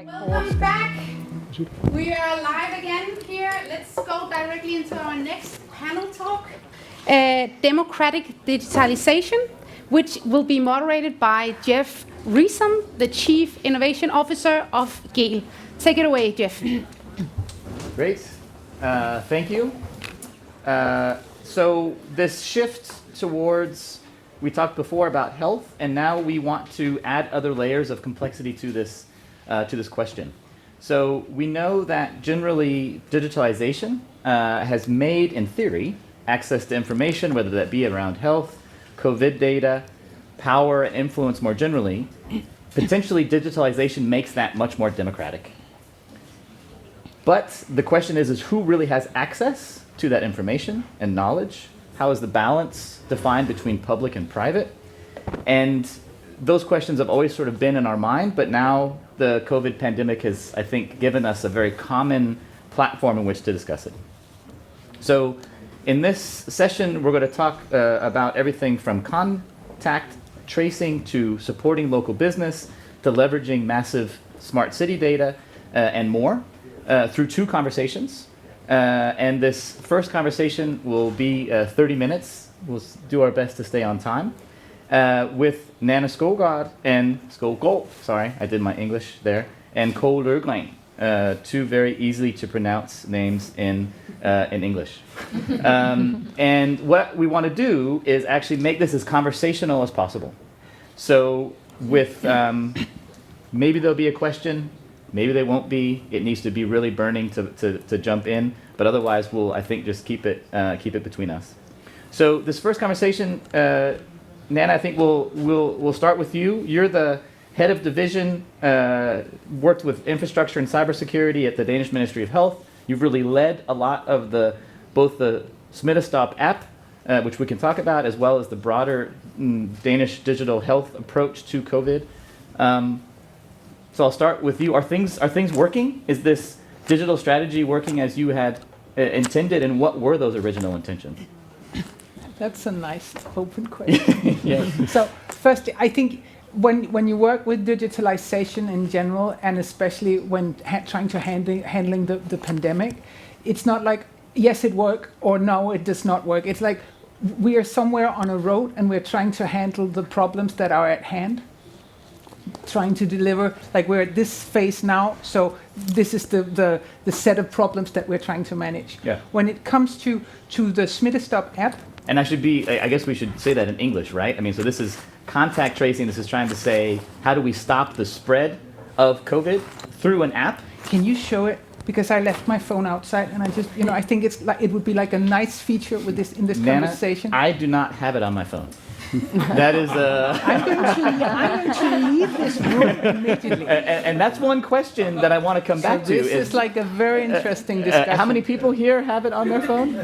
Welcome back. We are live again here. Let's go directly into our next panel talk. Democratic Digitalization, which will be moderated by Jeff Risom, the Chief Innovation Officer of Gehl. Take it away, Jeff. Great. Thank you. So this shift towards, we talked before about health, and now we want to add other layers of complexity to this question. So we know that generally digitalization has made, in theory, access to information, whether that be around health, COVID data, power, and influence more generally. Potentially digitalization makes that much more democratic. But the question is who really has access to that information and knowledge? How is the balance defined between public and private? And those questions have always sort of been in our mind, but now the COVID pandemic has, I think, given us a very common platform in which to discuss it. So in this session, we're going to talk about everything from contact tracing to supporting local business to leveraging massive smart city data and more through two conversations. And this first conversation will be 30 minutes. We'll do our best to stay on time. With Nanna Skovgaard and sorry, I did my English there, and Kåre Løvgren, two very easy to pronounce names in English. And what we want to do is actually make this as conversational as possible. So with maybe there'll be a question, maybe they won't be. It needs to be really burning to jump in, but otherwise we'll, I think, just keep it between us. So this first conversation, Nanna, I think we'll start with you. You're the head of division, worked with infrastructure and cybersecurity at the Danish Ministry of Health. You've really led a lot of both the Smittestop app, which we can talk about, as well as the broader Danish digital health approach to COVID. So I'll start with you. Are things working? Is this digital strategy working as you had intended, and what were those original intentions? That's a nice open question. Yes. So first, I think when you work with digitalization in general, and especially when trying to handling the pandemic, it's not like, yes, it works, or no, it does not work. It's like we are somewhere on a road and we're trying to handle the problems that are at hand, trying to deliver, like we're at this phase now, so this is the set of problems that we're trying to manage. Yeah. When it comes to the Smittestop app, and I guess we should say that in English, right? I mean, so this is contact tracing. This is trying to say, how do we stop the spread of COVID through an app? Can you show it? Because I left my phone outside, and I just, I think it would be like a nice feature with this in this Nanna, conversation. I do not have it on my phone. That is I'm going to leave this room immediately. And that's one question that I want to come back to. This is like a very interesting discussion. How many people here have it on their phone?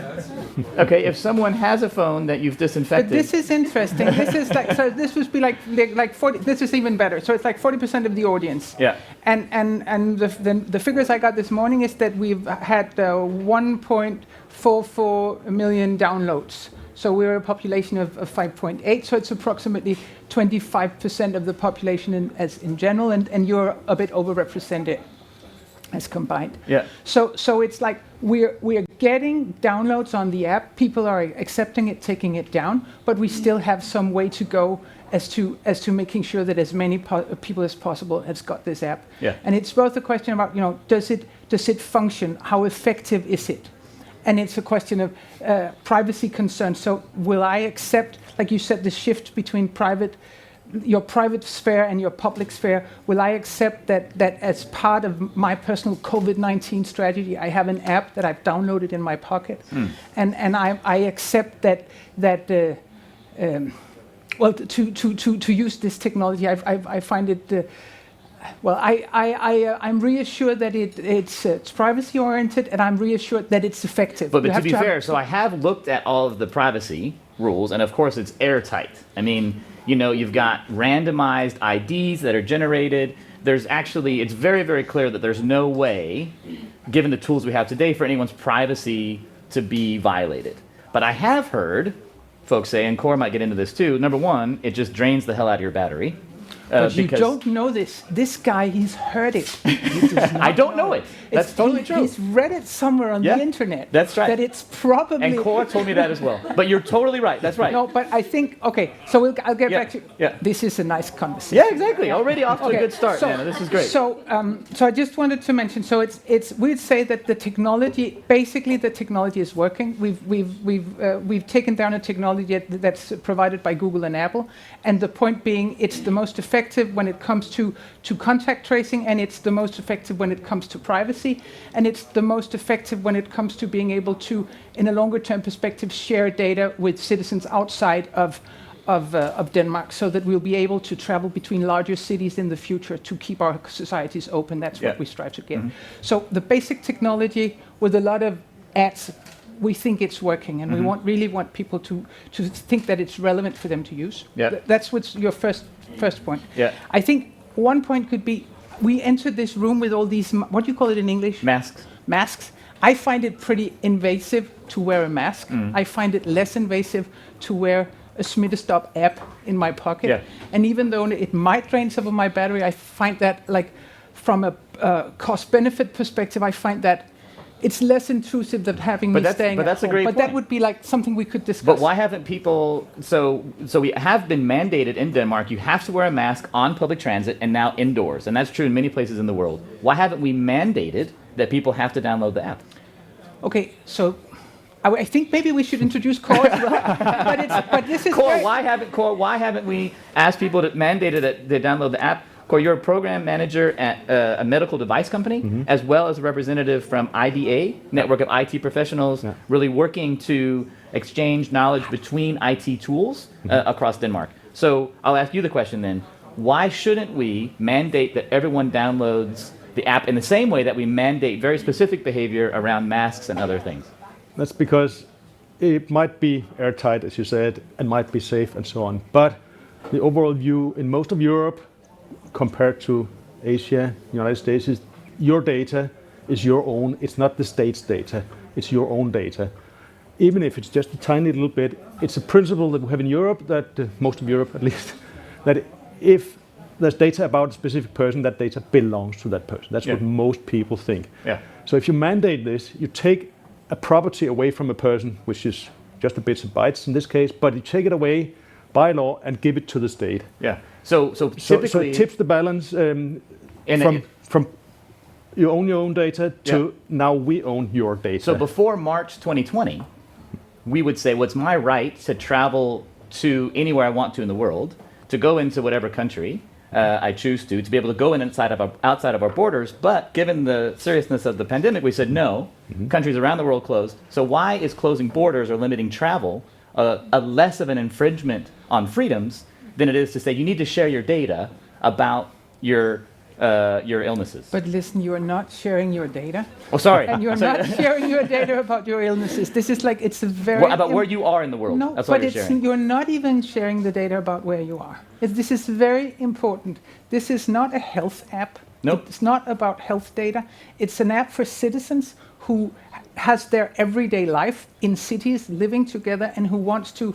Okay, if someone has a phone that you've disinfected. But this is interesting. This is like, so this would be like 40. This is even better. So it's like 40% of the audience. Yeah. And the figures I got this morning is that we've had 1.44 million downloads. So we're a population of 5.8, so it's approximately 25% of the population in general, and you're a bit overrepresented as combined. Yeah. So it's like we're getting downloads on the app. People are accepting it, taking it down, but we still have some way to go as to making sure that as many people as possible has got this app. Yeah. And it's both a question about does it function? How effective is it? And it's a question of privacy concerns. So will I accept, like you said, the shift between your private sphere and your public sphere? Will I accept that as part of my personal COVID-19 strategy, I have an app that I've downloaded in my pocket? And I accept that to use this technology, I find it... I'm reassured that it's privacy oriented, and I'm reassured that it's effective. But to be fair, so I have looked at all of the privacy rules, and of course it's airtight. I mean, you've got randomized IDs that are generated. It's very, very clear that there's no way, given the tools we have today, for anyone's privacy to be violated. But I have heard folks say, and Kåre might get into this too, number one, it just drains the hell out of your battery. But you don't know this. This guy, he's heard it. I don't know it. That's totally true. He's read it somewhere on the internet. That's right. That it's probably... And Kåre told me that as well. But you're totally right. That's right. No, but I think, okay, so I'll get back to... Yeah. This is a nice conversation. Yeah, exactly. Already off to a good start, Nanna. This is great. So I just wanted to mention, so we'd say that the technology, basically the technology is working. We've taken down a technology that's provided by Google and Apple, and the point being it's the most effective when it comes to contact tracing, and it's the most effective when it comes to privacy, and it's the most effective when it comes to being able to, in a longer term perspective, share data with citizens outside of Denmark, so that we'll be able to travel between larger cities in the future to keep our societies open. That's what we strive to get. So the basic technology with a lot of ads, we think it's working, and we really want people to think that it's relevant for them to use. That's what's your first point. I think one point could be, we entered this room with all these, what do you call it in English? Masks. I find it pretty invasive to wear a mask. I find it less invasive to wear a Smittestop app in my pocket. And even though it might drain some of my battery, I find that, like, from a cost-benefit perspective, I find that it's less intrusive than having me staying at home. A great point. That would be like something we could discuss. But why haven't people... So we have been mandated in Denmark, you have to wear a mask on public transit and now indoors. And that's true in many places in the world. Why haven't we mandated that people have to download the app? Okay, so... I think maybe we should introduce Kåre as well. but this is Kåre, why haven't we asked people to mandate that they download the app? Kåre, you're a program manager at a medical device company, as well as a representative from IDA, Network of IT Professionals, really working to exchange knowledge between IT tools across Denmark. So I'll ask you the question then. Why shouldn't we mandate that everyone downloads the app in the same way that we mandate very specific behavior around masks and other things? That's because it might be airtight, as you said, and might be safe and so on. But the overall view in most of Europe, compared to Asia, United States, is your data is your own. It's not the state's data. It's your own data. Even if it's just a tiny little bit, it's a principle that we have in Europe, that most of Europe at least, that if there's data about a specific person, that data belongs to that person. That's what most people think. So if you mandate this, you take a property away from a person, which is just a bits and bytes in this case, but you take it away by law and give it to the state. So typically... So it tips the balance from you own your own data to now we own your data. So before March 2020, we would say, well, it's my right to travel to anywhere I want to in the world, to go into whatever country I choose to be able to go in outside of our borders. But given the seriousness of the pandemic, we said no. Countries around the world closed. So why is closing borders or limiting travel a less of an infringement on freedoms than it is to say you need to share your data about your illnesses? But listen, you are not sharing your data. Oh, sorry. And you're not sharing your data about your illnesses. This is like, it's a very... Well, about where you are in the world. No, that's but you're not even sharing the data about where you are. This is very important. This is not a health app. Nope. It's not about health data. It's an app for citizens who has their everyday life in cities, living together, and who wants to...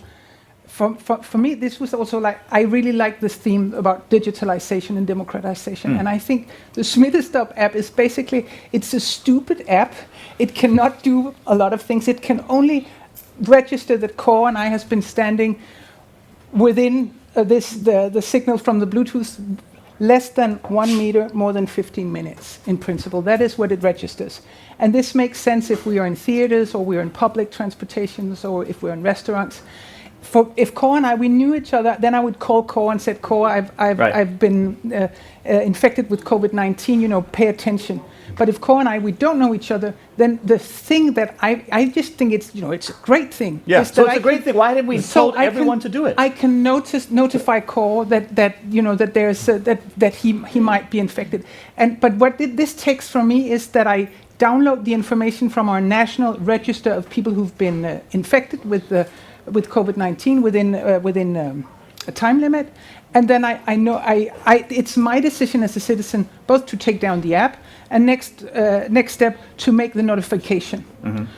For me, this was also like, I really like this theme about digitalization and democratization. And I think the Smittestop app is basically, it's a stupid app. It cannot do a lot of things. It can only register that Kåre and I has been standing within the signal from the Bluetooth less than 1 meter, more than 15 minutes in principle. That is what it registers. And this makes sense if we are in theaters or we're in public transportations or if we're in restaurants. If Kåre and I, we knew each other, then I would call Kåre and said, Kåre, I've been infected with COVID-19, pay attention. But if Kåre and I, we don't know each other, then the thing that I just think it's a great thing. Yeah, so it's a great thing. Why didn't we told everyone to do it? I can notify Kåre that there's that he might be infected. But what this takes from me is that I download the information from our national register of people who've been infected with COVID-19 within a time limit, and then I know it's my decision as a citizen both to take down the app and next step to make the notification.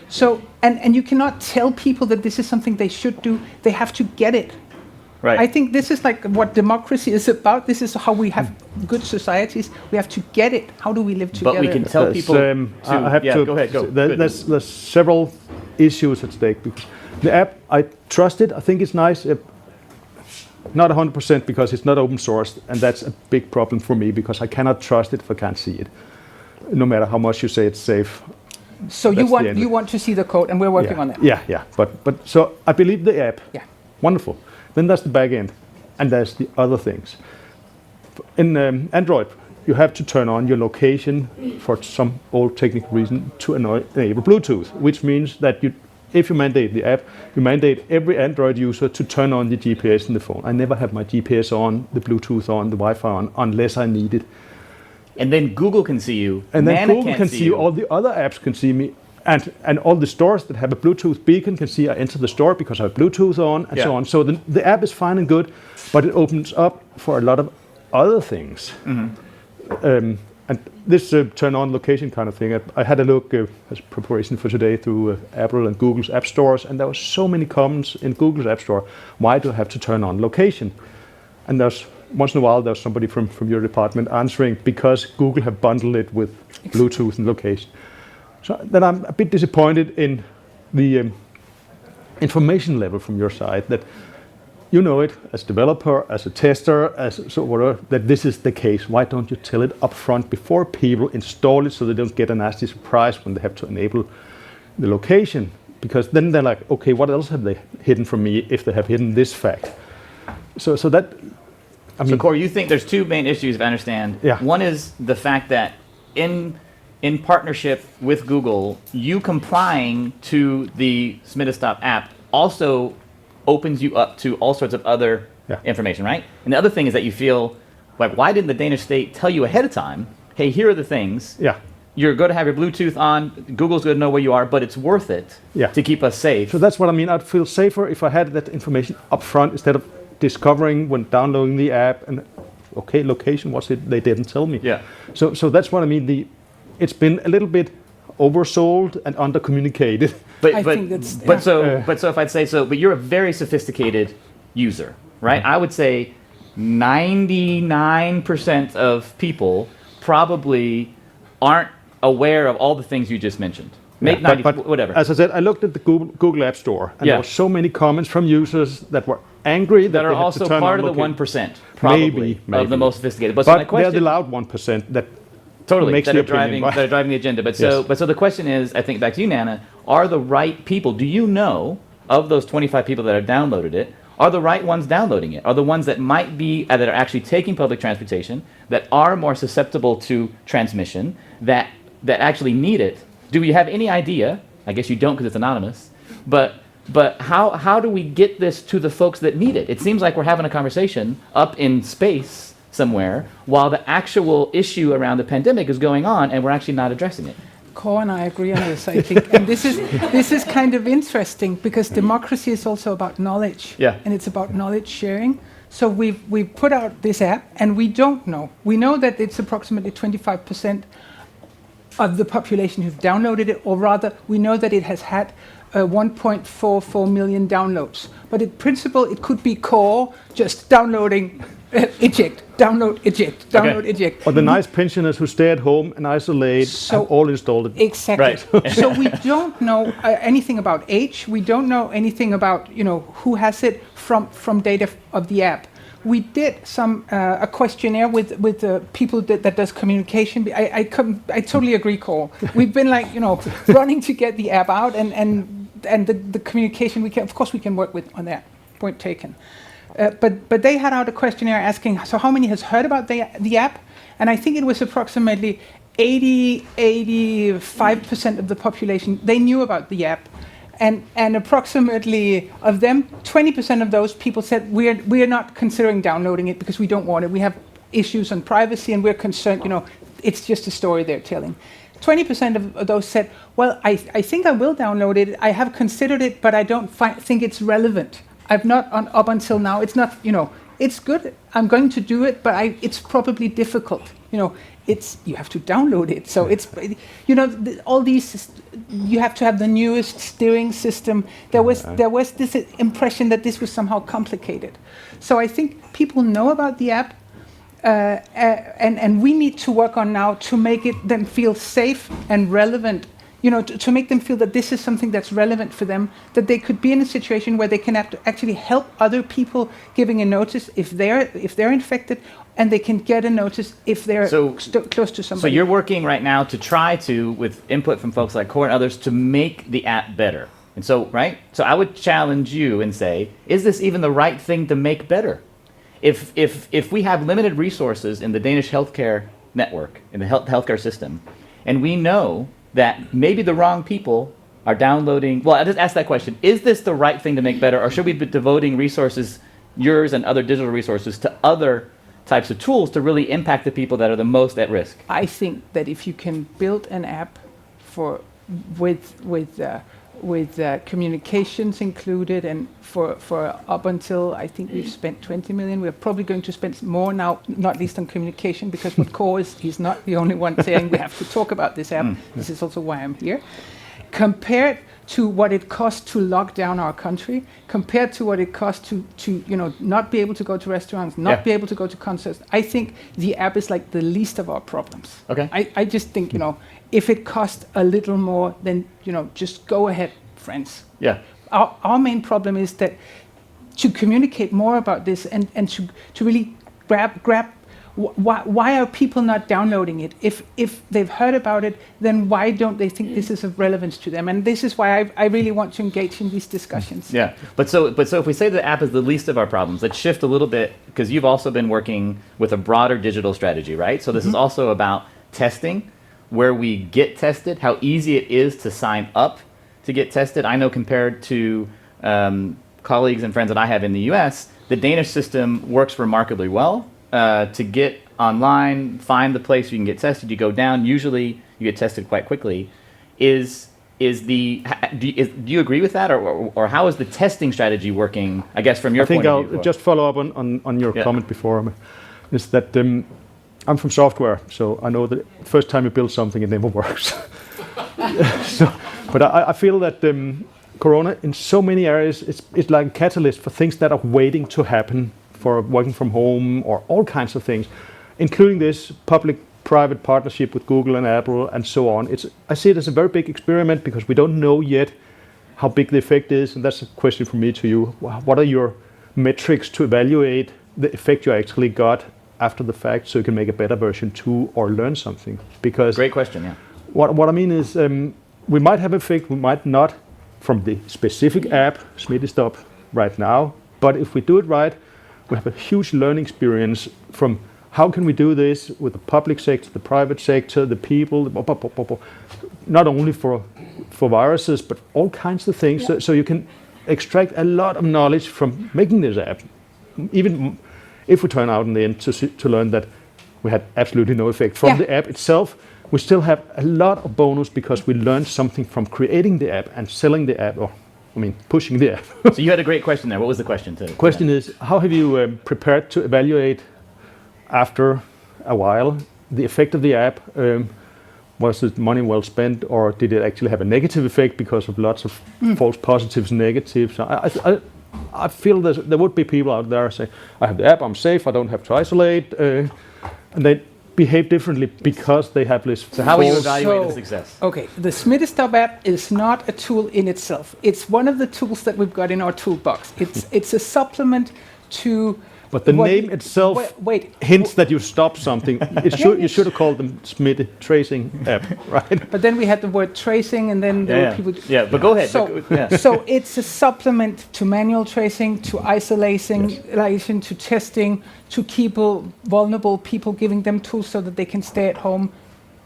So and you cannot tell people that this is something they should do. They have to get it. Right. I think this is like what democracy is about. This is how we have good societies. We have to get it. How do we live together? But we can tell people I have to. Go ahead. Go. There's several issues at stake. Because the app, I trust it. I think it's nice. Not 100% because it's not open source, and that's a big problem for me because I cannot trust it if I can't see it, no matter how much you say it's safe. So you want to see the code, and we're working on that. Yeah. But so I believe the app. Yeah. Wonderful. Then there's the back end, and there's the other things. In Android, you have to turn on your location for some old technical reason to enable Bluetooth, which means that if you mandate the app, you mandate every Android user to turn on the GPS in the phone. I never have my GPS on, the Bluetooth on, the Wi-Fi on, unless I need it. And then Google can see you. And then Nanna Google can see you. All the other apps can see me. And all the stores that have a Bluetooth beacon can see I enter the store because I have Bluetooth on and so on. So the app is fine and good, but it opens up for a lot of other things. And this turn on location kind of thing, I had a look as preparation for today through Apple and Google's app stores, and there were so many comments in Google's app store. Why do I have to turn on location? And there's once in a while there's somebody from your department answering because Google have bundled it with Bluetooth and location. So then I'm a bit disappointed in the information level from your side that you know it as a developer, as a tester, as so whatever, that this is the case. Why don't you tell it up front before people install it so they don't get a nasty surprise when they have to enable the location? Because then they're like, okay, what else have they hidden from me if they have hidden this fact? So that, I mean... So Kåre, you think there's two main issues, if I understand. Yeah. One is the fact that in partnership with Google, you complying to the Smittestop app also opens you up to all sorts of other information, right? And the other thing is that you feel like, why didn't the Danish state tell you ahead of time, hey, here are the things. Yeah. You're going to have your Bluetooth on. Google's going to know where you are, but it's worth it to keep us safe. So that's what I mean. I'd feel safer if I had that information up front instead of discovering when downloading the app and, okay, location, what's it? They didn't tell me. Yeah. So that's what I mean. It's been a little bit oversold and undercommunicated. But if I'd say so, but you're a very sophisticated user, right? I would say 99% of people probably aren't aware of all the things you just mentioned. Maybe whatever. As I said, I looked at the Google App Store, and there were so many comments from users that were angry that are they had also to turn part on of the 1%, probably, maybe of the most sophisticated. But my question, they're the loud 1% that totally makes that the are driving the agenda. But so the question is, I think back to you, Nanna, are the right people? Do you know of those 25 people that have downloaded it? Are the right ones downloading it? Are the ones that might be that are actually taking public transportation, that are more susceptible to transmission, that actually need it? Do we have any idea? I guess you don't because it's anonymous. But how do we get this to the folks that need it? It seems like we're having a conversation up in space somewhere while the actual issue around the pandemic is going on and we're actually not addressing it. Kåre and I agree on this, I think. And this is kind of interesting because democracy is also about knowledge. Yeah. And it's about knowledge sharing. So we've put out this app and we don't know. We know that it's approximately 25% of the population who've downloaded it, or rather, we know that it has had 1.44 million downloads. But in principle, it could be Kåre just downloading, eject, download, eject, download, eject. Or the nice pensioners who stay at home and isolate have all installed it. Exactly. Right. So we don't know anything about age. We don't know anything about who has it from data of the app. We did a questionnaire with the people that does communication. I totally agree, Kåre. We've been running to get the app out and the communication. Of course we can work with on that. Point taken. But they had out a questionnaire asking, so how many has heard about the app? And I think it was approximately 85% of the population, they knew about the app. And approximately of them, 20% of those people said, we're not considering downloading it because we don't want it. We have issues on privacy and we're concerned, it's just a story they're telling. 20% of those said, well, I think I will download it. I have considered it, but I don't think it's relevant. I've not, up until now, it's not, it's good. I'm going to do it, but it's probably difficult. You have to download it. So it's, all these, you have to have the newest steering system. There was this impression that this was somehow complicated. So I think people know about the app, and we need to work on now to make it then feel safe and relevant. To make them feel that this is something that's relevant for them, that they could be in a situation where they can actually help other people giving a notice if they're infected, and they can get a notice if they're close to somebody. So you're working right now to try to, with input from folks like Kåre and others, to make the app better. And so, right? So I would challenge you and say, is this even the right thing to make better? If we have limited resources in the Danish healthcare network, in the healthcare system, and we know that maybe the wrong people are downloading. Well, I just ask that question. Is this the right thing to make better, or should we be devoting resources, yours and other digital resources, to other types of tools to really impact the people that are the most at risk? I think that if you can build an app with communications included, and for up until, I think we've spent 20 million. We're probably going to spend more now, not least on communication, because with Kåre, he's not the only one saying we have to talk about this app. This is also why I'm here. Compared to what it costs to lock down our country, compared to what it costs to not be able to go to restaurants, not be able to go to concerts, I think the app is like the least of our problems. Okay. I just think, if it costs a little more, then, just go ahead, friends. Yeah. Our main problem is that to communicate more about this and to really grab why are people not downloading it? If they've heard about it, then why don't they think this is of relevance to them? And this is why I really want to engage in these discussions. Yeah, but so if we say the app is the least of our problems, let's shift a little bit, because you've also been working with a broader digital strategy, right? So this is also about testing, where we get tested, how easy it is to sign up to get tested. I know compared to colleagues and friends that I have in the US, the Danish system works remarkably well. To get online, find the place you can get tested, you go down, usually you get tested quite quickly. Do you agree with that, or how is the testing strategy working, I guess, from your point of view? I think I'll just follow up on your comment before, is that I'm from software, so I know that first time you build something, it never works. But I feel that Corona, in so many areas, it's like a catalyst for things that are waiting to happen, for working from home or all kinds of things, including this public-private partnership with Google and Apple and so on. I see it as a very big experiment, because we don't know yet how big the effect is, and that's a question from me to you. What are your metrics to evaluate the effect you actually got after the fact, so you can make a better version 2 or learn something? Because great question, yeah. What I mean is, we might have effect, we might not, from the specific app, Smittestop, right now, but if we do it right, we have a huge learning experience from how can we do this with the public sector, the private sector, the people, not only for viruses, but all kinds of things. Yeah. So you can extract a lot of knowledge from making this app. Even if we turn out in the end to learn that we had absolutely no effect from the app itself, we still have a lot of bonus, because we learned something from creating the app and selling the app, pushing the app. So you had a great question there. What was the question? The question is, how have you prepared to evaluate, after a while, the effect of the app? Was it money well spent, or did it actually have a negative effect because of lots of false positives, negatives? I feel that there would be people out there say, I have the app, I'm safe, I don't have to isolate, and they behave differently because they have less. So how will you evaluate the success? Okay, the Smittestop app is not a tool in itself. It's one of the tools that we've got in our toolbox. It's a supplement to. But the name itself hints that you stop something. You should have called them Smitte tracing app, right? But then we had the word tracing, and then there were people. But go ahead. So it's a supplement to manual tracing, to isolation, to testing, to keep vulnerable people, giving them tools so that they can stay at home,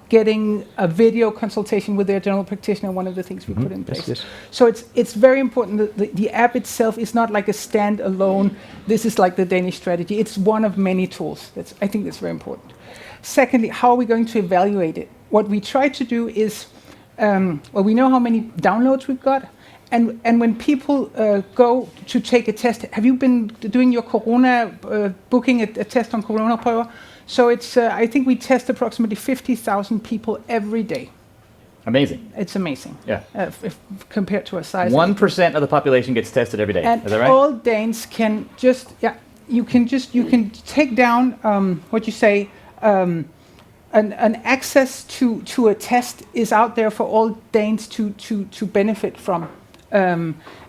getting a video consultation with their general practitioner, one of the things we put in place. Yes. So it's very important that the app itself is not like a stand-alone, this is like the Danish strategy. It's one of many tools. I think that's very important. Secondly, how are we going to evaluate it? What we try to do is, we know how many downloads we've got, And when people go to take a test, have you been doing your corona, booking a test on coronaprøver? So it's, I think we test approximately 50,000 people every day. Amazing. It's amazing. Yeah. If compared to our size. 1% of the population gets tested every day. And is that right? all Danes can just, you can take down, what you say, an access to a test is out there for all Danes to benefit from.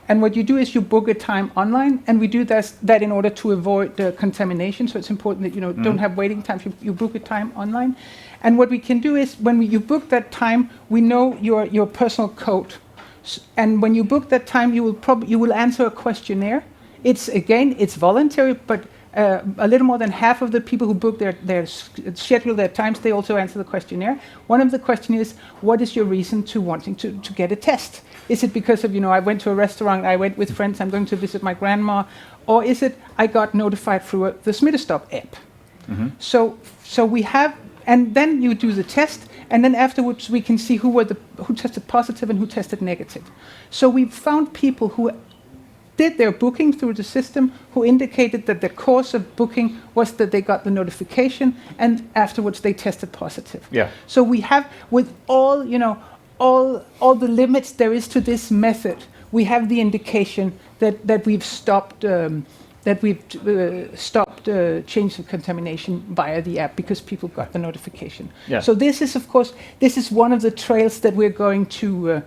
And what you do is you book a time online, and we do that in order to avoid the contamination. So it's important that you don't have waiting times. You book a time online, and what we can do is when you book that time, we know your personal code, and when you book that time, you will answer a questionnaire. It's voluntary, but a little more than half of the people who book schedule their times, they also answer the questionnaire. One of the questions is, what is your reason to wanting to get a test? Is it because of, I went to a restaurant, I went with friends, I'm going to visit my grandma, or is it I got notified through the Smittestop app? Mm-hmm. So we have, and then you do the test, and then afterwards we can see who tested positive and who tested negative. So we found people who did their booking through the system, who indicated that the course of booking was that they got the notification, and afterwards they tested positive. Yeah. So we have, with all the limits there is to this method, we have the indication that we've stopped change of contamination via the app because people got the notification. Yeah. So this is, of course, one of the trails that we're going to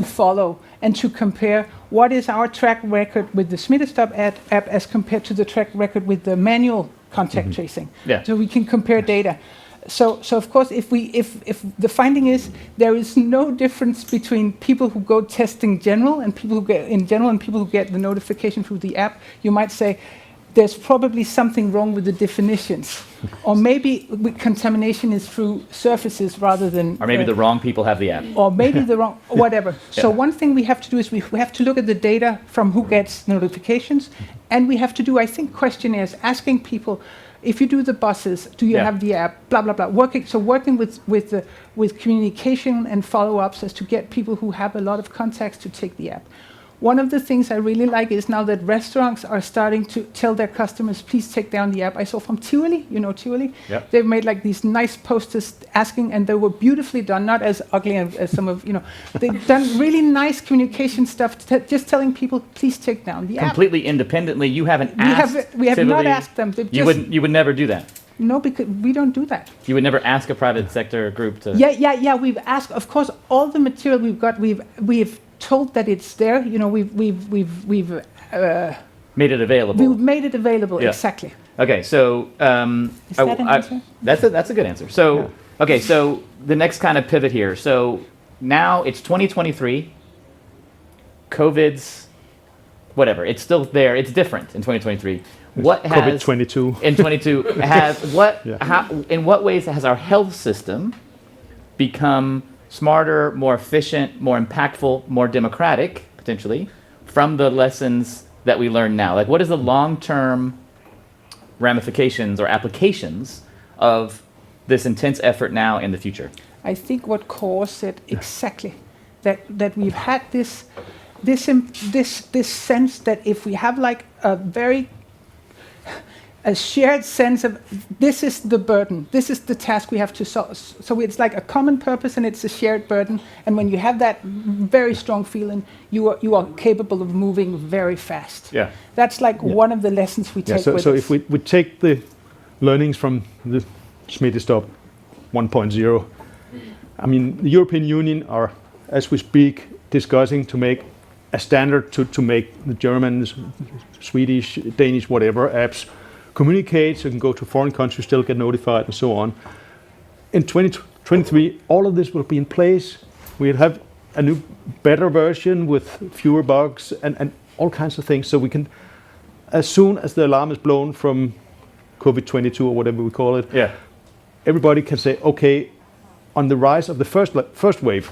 follow and to compare what is our track record with the Smittestop app as compared to the track record with the manual contact tracing. Yeah. So we can compare data. So of course, if the finding is there is no difference between people who go testing general and people who get in general and people who get the notification through the app, you might say there's probably something wrong with the definitions, or maybe contamination is through surfaces rather than. Or maybe the wrong people have the app. Or maybe the wrong, whatever. Yeah. So one thing we have to do is we have to look at the data from who gets notifications, and we have to do, I think, questionnaires asking people. If you do the buses, do you have the app? Blah blah blah. Working with communication and follow-ups as to get people who have a lot of contacts to take the app. One of the things I really like is now that restaurants are starting to tell their customers, please take down the app. I saw from Tivoli, Tivoli? Yep. They've made like these nice posters asking, and they were beautifully done, not as ugly as some of, they've done really nice communication stuff, just telling people, please take down the app. Completely independently, you haven't asked We have Tivoli, not asked them. You would never do that. No, because we don't do that. You would never ask a private sector group to... Yeah, we've asked, of course, all the material we've got, we've told that it's there. We've made it available. We've made it available. Yeah. Exactly. Okay, so is that an answer? That's a good answer. So okay, so the next kind of pivot here. So now it's 2023. COVID's whatever. It's still there. It's different in 2023. What has COVID-22 in 22 has what? Yeah. How? In what ways has our health system become smarter, more efficient, more impactful, more democratic, potentially, from the lessons that we learn now? Like, what is the long-term ramifications or applications of this intense effort now in the future? I think what Kåre said exactly, that we've had this sense that if we have like a shared sense of this is the burden, this is the task we have to solve. So it's like a common purpose and it's a shared burden. And when you have that very strong feeling, you are capable of moving very fast. Yeah, that's like one of the lessons we take with us. So if we take the learnings from the Smittestop 1.0, I mean, the European Union are, as we speak, discussing to make a standard to make the German, Swedish, Danish, whatever apps communicate, so you can go to foreign countries, still get notified, and so on. In 2023, all of this will be in place. We'll have a new, better version with fewer bugs and all kinds of things. So we can, as soon as the alarm is blown from COVID-22 or whatever we call it, everybody can say, okay, on the rise of the first wave,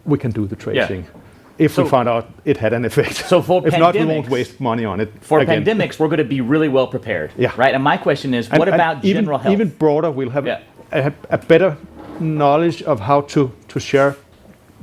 we can do the tracing. Yeah. If we find out it had an effect. So for if not, we won't waste money on it. For pandemics, we're going to be really well prepared. Yeah. Right? And my question is, what about general health? Even broader, we'll have a better knowledge of how to share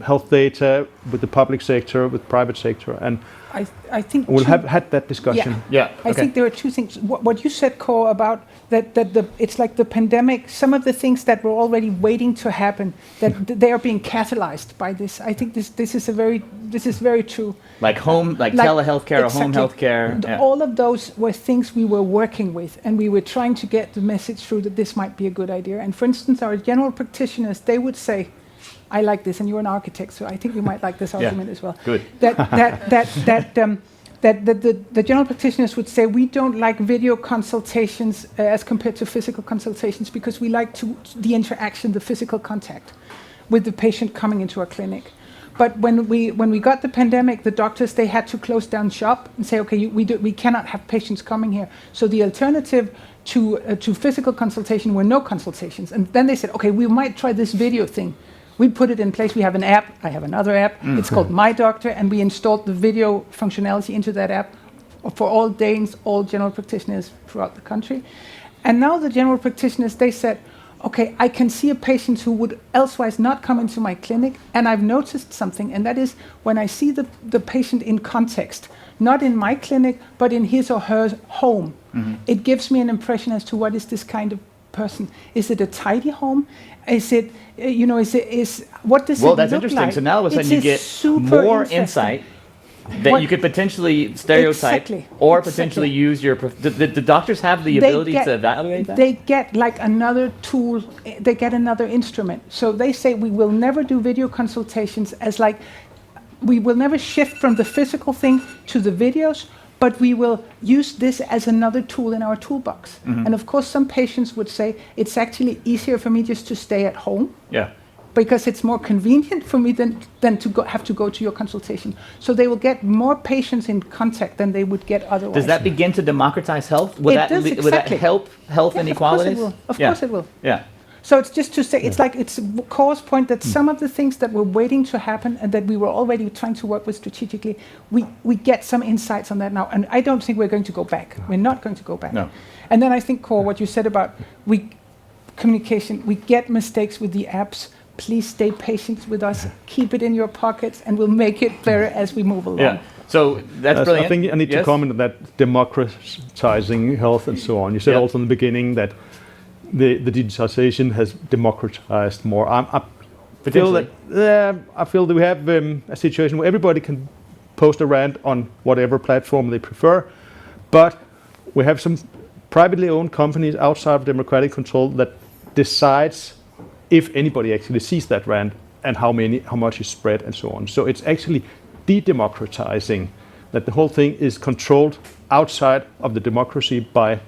health data with the public sector, with private sector, and I think we'll have had that discussion. Yeah. I think there are two things. What you said, Kåre, about that it's like the pandemic. Some of the things that were already waiting to happen, that they are being catalyzed by this. I think this is very true. Like telehealthcare or home healthcare. Yeah. All of those were things we were working with, and we were trying to get the message through that this might be a good idea. And for instance, our general practitioners, they would say, I like this, and you're an architect, so I think you might like this argument as well. Good. That the general practitioners would say we don't like video consultations as compared to physical consultations because we like the interaction, the physical contact with the patient coming into our clinic. But when we got the pandemic, the doctors, they had to close down shop and say, okay, we cannot have patients coming here. So the alternative to physical consultation were no consultations. And then they said, okay, we might try this video thing. We put it in place. We have an app. I have another app. It's called My Doctor, and we installed the video functionality into that app for all Danes, all general practitioners throughout the country. And now the general practitioners, they said, okay, I can see a patient who would elsewise not come into my clinic, and I've noticed something, and that is when I see the patient in context, not in my clinic, but in his or her home, it gives me an impression as to what is this kind of person. Is it a tidy home? Is it, what does it look like? Well, that's interesting. So now all of a sudden you get more insight that you could potentially stereotype or potentially use your... The doctors have the ability to evaluate that? They get like another tool, they get another instrument. So they say we will never do video consultations as like, we will never shift from the physical thing to the videos, but we will use this as another tool in our toolbox. And of course, some patients would say, it's actually easier for me just to stay at home. Yeah. Because it's more convenient for me than to have to go to your consultation. So they will get more patients in contact than they would get otherwise. Does that begin to democratize health? Would that help health inequalities? Of course it will. Yeah. So it's just to say, it's like it's Kåre's point that some of the things that were waiting to happen and that we were already trying to work with strategically, we get some insights on that now. And I don't think we're going to go back. We're not going to go back. No. And then I think, Kåre, what you said about communication, we get mistakes with the apps. Please stay patient with us. Keep it in your pockets, and we'll make it better as we move along. Yeah. So that's brilliant. I think I need to comment on that democratizing health and so on. You said also in the beginning that the digitalization has democratized more. I feel that we have a situation where everybody can post a rant on whatever platform they prefer, but we have some privately owned companies outside of democratic control that decides if anybody actually sees that rant and how much is spread and so on. So it's actually de-democratizing, that the whole thing is controlled outside of the democracy by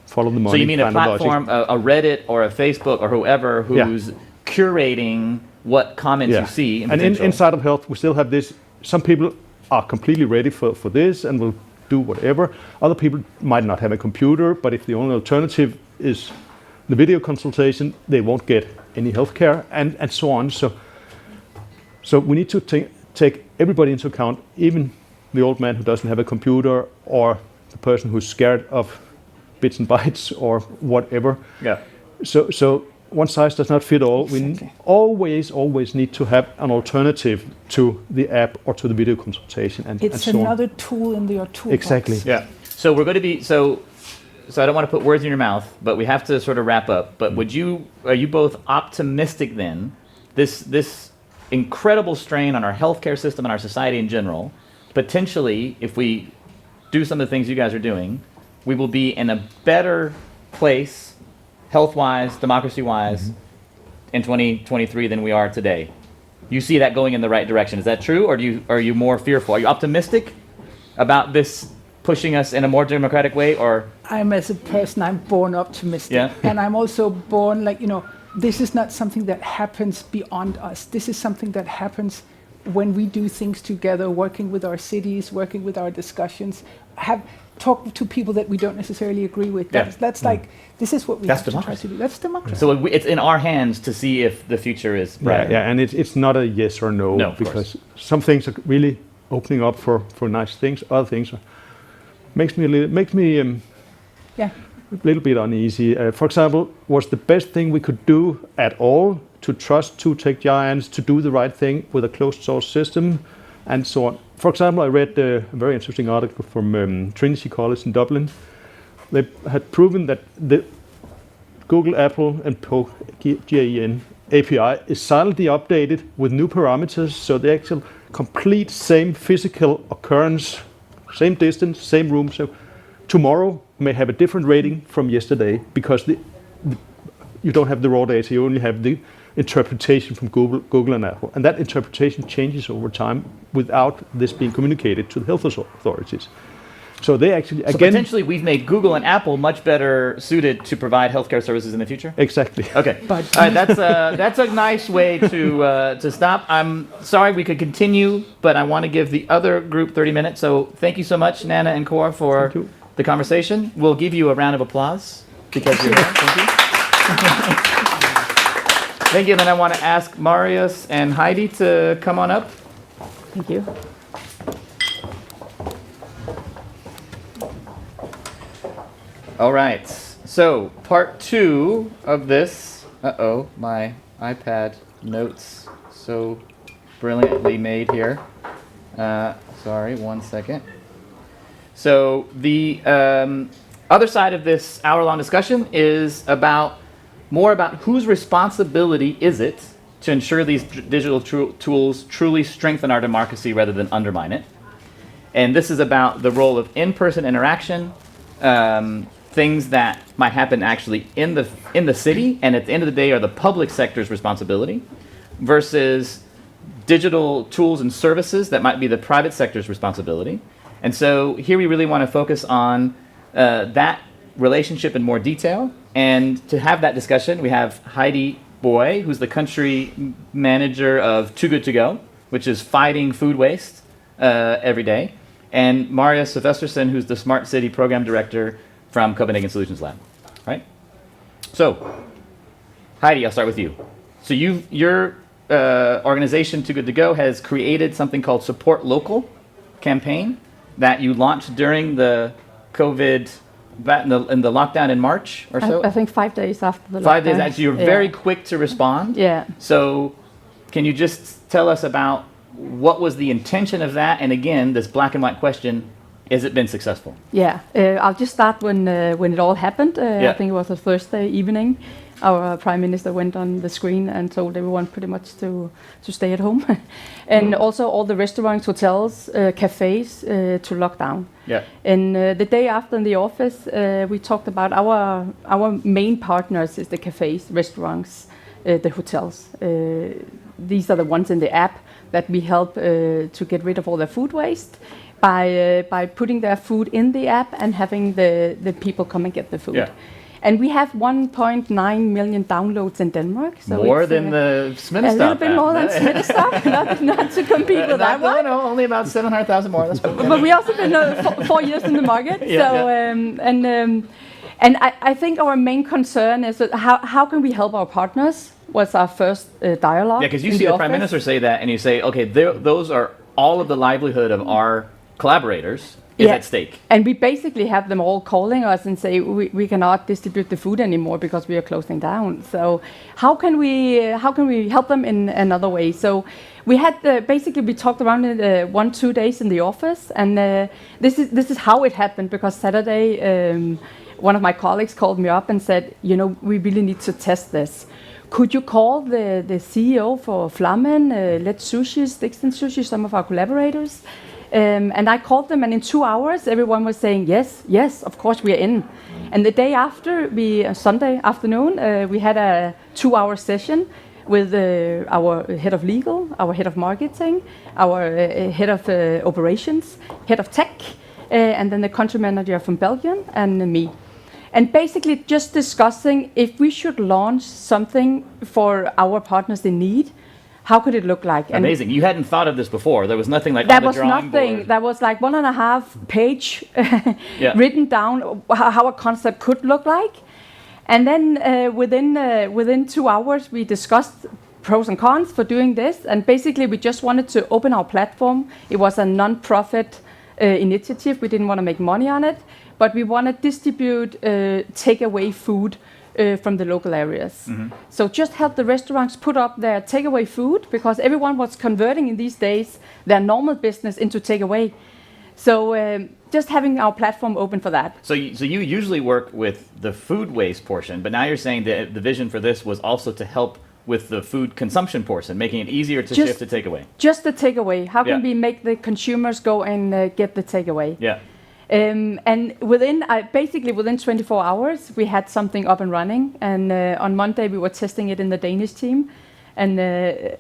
follow the money. So you mean a platform, a Reddit or a Facebook or whoever who's curating what comments you see. And inside of health, we still have this. Some people are completely ready for this and will do whatever. Other people might not have a computer, but if the only alternative is the video consultation, they won't get any healthcare and so on. So we need to take everybody into account, even the old man who doesn't have a computer or the person who's scared of bits and bytes or whatever. Yeah. So one size does not fit all. Exactly. We always need to have an alternative to the app or to the video consultation and It's and so another on. tool in your toolbox. Exactly. Yeah. So we're going to be so I don't want to put words in your mouth, but we have to sort of wrap up. But are you both optimistic then? This incredible strain on our healthcare system and our society in general, potentially, if we do some of the things you guys are doing, we will be in a better place, health-wise, democracy-wise, in 2023 than we are today. You see that going in the right direction. Is that true, or are you more fearful? Are you optimistic about this pushing us in a more democratic way, or? As a person, I'm born optimistic. Yeah. And I'm also born this is not something that happens beyond us. This is something that happens when we do things together, working with our cities, working with our discussions, talk to people that we don't necessarily agree with. That's like, this is what we have to try to do. That's democracy. So it's in our hands to see if the future is brighter. Yeah, and it's not a yes or no, because some things are really opening up for nice things. Other things makes me a little bit uneasy. For example, was the best thing we could do at all to trust two tech giants, to do the right thing with a closed source system, and so on. For example, I read a very interesting article from Trinity College in Dublin. They had proven that the Google, Apple, and GAEN API is silently updated with new parameters, so the actual complete same physical occurrence, same distance, same room. So tomorrow may have a different rating from yesterday because you don't have the raw data, you only have the interpretation from Google and Apple. And that interpretation changes over time without this being communicated to the health authorities. So they actually, so again... potentially we've made Google and Apple much better suited to provide healthcare services in the future? Exactly. Okay. All right, that's a nice way to stop. I'm sorry we could continue, but I want to give the other group 30 minutes. So thank you so much, Nanna and Kåre, for the conversation. We'll give you a round of applause because you're here. Thank you. Thank you. And then I want to ask Marius and Heidi to come on up. Thank you. All right, so part 2 of this, my iPad notes so brilliantly made here. Sorry, 1 second. So the other side of this hour-long discussion is more about whose responsibility is it to ensure these digital tools truly strengthen our democracy rather than undermine it. And this is about the role of in-person interaction, things that might happen actually in the city and at the end of the day are the public sector's responsibility versus digital tools and services that might be the private sector's responsibility. And so here we really want to focus on that relationship in more detail. And to have that discussion, we have Heidi Boye, who's the country manager of Too Good To Go, which is fighting food waste every day, and Marius Sylvestersen, who's the Smart City Program Director from Copenhagen Solutions Lab. All right? So, Heidi, I'll start with you. So your organization, Too Good To Go, has created something called Support Local campaign that you launched during the COVID, in the lockdown in March or so? I think 5 days after the lockdown. 5 days, actually, you're very quick to respond. Yeah. So can you just tell us about what was the intention of that? And again, this black and white question, has it been successful? Yeah, I'll just start when it all happened. I think it was a Thursday evening. Our Prime Minister went on the screen and told everyone pretty much to stay at home. And also all the restaurants, hotels, cafes to lock down. Yeah. And the day after in the office, we talked about our main partners is the cafes, restaurants, the hotels. These are the ones in the app that we help to get rid of all their food waste by putting their food in the app and having the people come and get the food. Yeah. And we have 1.9 million downloads in Denmark. So more than the Smittestop. A little bit more than Smittestop, not to compete with that one. No, only about 700,000 more. That's but we also been 4 years in the market. And I think our main concern is that how can we help our partners was our first dialogue. Yeah, because you see the Prime Minister say that and you say, okay, those are all of the livelihood of our collaborators is at stake. And we basically have them all calling us and say we cannot distribute the food anymore because we are closing down. So how can we help them in another way? So we had basically we talked around it 1-2 days in the office, and this is how it happened because Saturday one of my colleagues called me up and said, we really need to test this. Could you call the CEO for Flammen, Let Sushi, Sticks and Sushi, some of our collaborators? And I called them, and in 2 hours, everyone was saying, yes, of course we are in. And the day after, Sunday afternoon, we had a 2-hour session with our head of legal, our head of marketing, our head of operations, head of tech, and then the country manager from Belgium, and me. And basically just discussing if we should launch something for our partners in need, how could it look like? Amazing. And you hadn't thought of this before. There was nothing like that on the drawing board. That was like 1.5 page written down how a concept could look like. And then within 2 hours, we discussed pros and cons for doing this. And basically, we just wanted to open our platform. It was a non-profit initiative. We didn't want to make money on it. But we want to distribute takeaway food from the local areas. So just help the restaurants put up their takeaway food, because everyone was converting in these days their normal business into takeaway. So just having our platform open for that. So you usually work with the food waste portion, but now you're saying that the vision for this was also to help with the food consumption portion, making it easier to shift to takeaway. Just the takeaway. How can Yeah. we make the consumers go and get the takeaway? Yeah. And basically within 24 hours, we had something up and running. And on Monday, we were testing it in the Danish team. And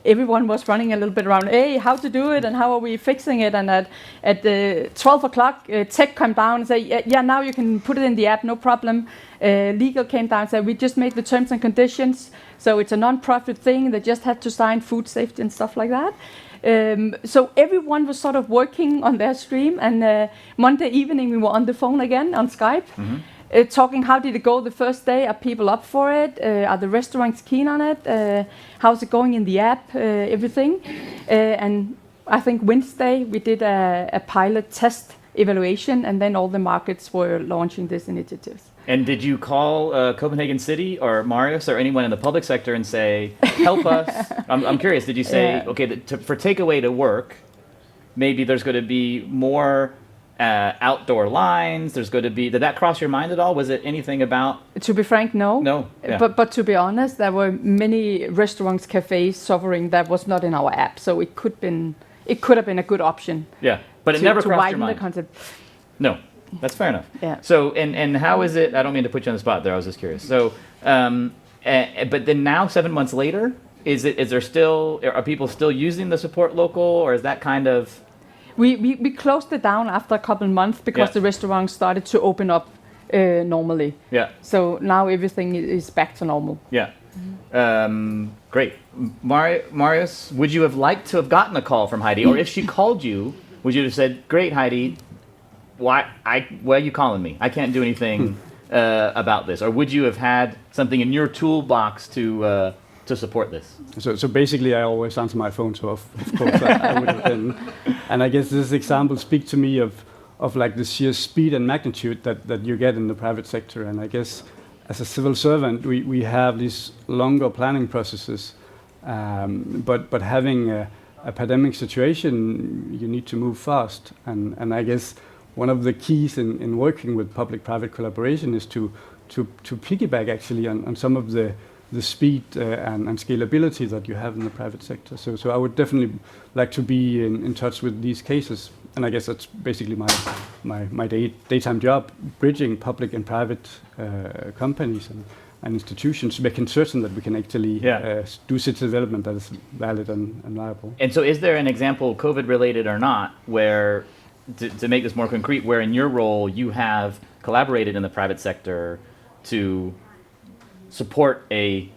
everyone was running a little bit around, hey, how to do it and how are we fixing it? And at 12 o'clock, tech came down and said, yeah, now you can put it in the app, no problem. Legal came down and said, we just made the terms and conditions. So it's a non-profit thing. They just had to sign food safety and stuff like that. So everyone was sort of working on their stream. And Monday evening, we were on the phone again on Skype. Talking, how did it go the first day? Are people up for it? Are the restaurants keen on it? How's it going in the app? Everything. And I think Wednesday we did a pilot test evaluation, and then all the markets were launching these initiatives. And did you call Copenhagen City or Marius or anyone in the public sector and say, help us? I'm curious, did you say, okay, for takeaway to work, maybe there's going to be more outdoor lines, there's going to be, did that cross your mind at all? Was it anything about? To be frank, no. No. Yeah. But to be honest, there were many restaurants, cafes suffering that was not in our app. So it could have been a good option. Yeah, but it never to crossed your widen mind. the concept. No, that's fair enough. Yeah. So, and how is it, I don't mean to put you on the spot there, I was just curious. So, but then now 7 months later, are people still using the support local, or is that kind of? We closed it down after a couple of months because the restaurants started to open up normally. Yeah. So now everything is back to normal. Yeah. Great. Marius, would you have liked to have gotten a call from Heidi? Or if she called you, would you have said, great, Heidi, why are you calling me? I can't do anything about this. Or would you have had something in your toolbox to support this? So basically, I always answer my phone, so of course I would have been. And I guess this example speaks to me of like the sheer speed and magnitude that you get in the private sector. And I guess as a civil servant, we have these longer planning processes. But having a pandemic situation, you need to move fast. And I guess one of the keys in working with public-private collaboration is to piggyback actually on some of the speed and scalability that you have in the private sector. So I would definitely like to be in touch with these cases. And I guess that's basically my daytime job, bridging public and private companies and institutions, making certain that we can actually do city development that is valid and viable. And so is there an example, COVID related or not, where, to make this more concrete, where in your role you have collaborated in the private sector to support a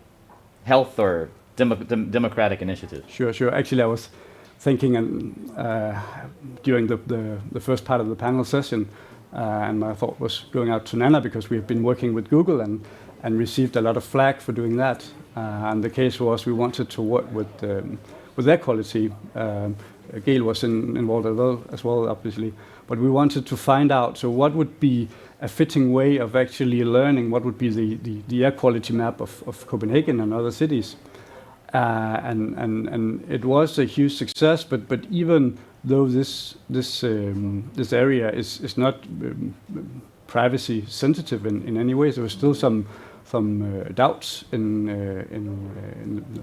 health or democratic initiative? Sure. Actually, I was thinking during the first part of the panel session, and my thought was going out to Nanna because we have been working with Google and received a lot of flack for doing that. And the case was we wanted to work with air quality. Gehl was involved as well, obviously. But we wanted to find out, so what would be a fitting way of actually learning what would be the air quality map of Copenhagen and other cities. And it was a huge success, but even though this area is not privacy sensitive in any way, there was still some doubts in